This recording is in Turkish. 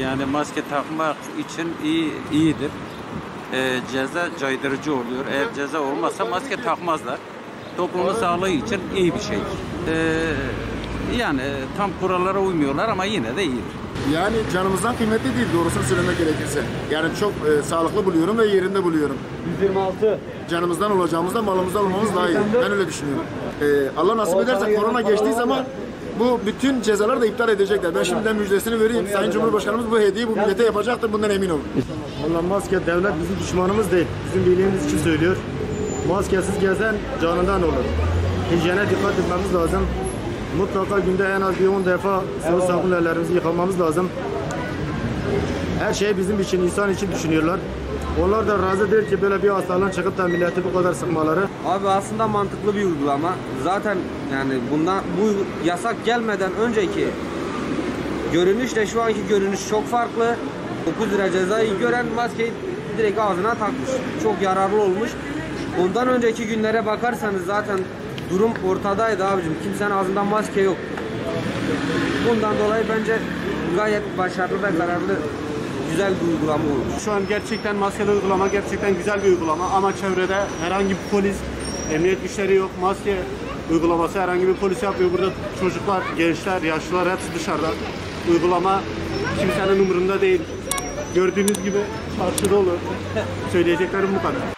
Yani maske takmak için iyidir. Ceza caydırıcı oluyor. Eğer ceza olmazsa maske takmazlar. Toplumun sağlığı için iyi bir şey. Yani tam kurallara uymuyorlar ama yine de iyidir. Yani canımızdan kıymetli değil doğrusunu söylemek gerekirse. Yani çok sağlıklı buluyorum ve yerinde buluyorum. 126. Canımızdan olacağımızda malımızdan olmamız daha iyi. Ben öyle düşünüyorum. Allah nasip ederse korona geçtiği zaman bu bütün cezaları da iptal edecekler. Ben şimdiden müjdesini vereyim. Sayın Cumhurbaşkanımız bu hediyeyi bu millete yapacaktır. Bundan emin olun. Valla maske devlet bizim düşmanımız değil. Bizim bildiğimiz için söylüyor. Maskesiz gezen canından olur. Hijyene dikkat etmemiz lazım. Mutlaka günde en az bir 10 defa sıvı sabunla ellerimizi yıkamamız lazım. Her şeyi bizim için, insan için düşünüyorlar. Onlar da razı değil ki böyle bir hastalığın çıkıp da milleti bu kadar sıkmaları. Abi aslında mantıklı bir uygulama. Zaten yani bu yasak gelmeden önceki görünüşle şu anki görünüş çok farklı. 9 lira cezayı gören maskeyi direkt ağzına takmış. Çok yararlı olmuş. Ondan önceki günlere bakarsanız zaten durum ortadaydı abicim. Kimsenin ağzında maske yok. Bundan dolayı bence gayet başarılı ve kararlı, güzel bir uygulama olmuş. Şu an gerçekten maskeli uygulama gerçekten güzel bir uygulama ama çevrede herhangi bir polis, emniyet güçleri yok. Maske uygulaması herhangi bir polis yapıyor. Burada çocuklar, gençler, yaşlılar hepsi dışarıda. Uygulama kimsenin umurunda değil. Gördüğünüz gibi çarşı dolu. Söyleyeceklerim bu kadar.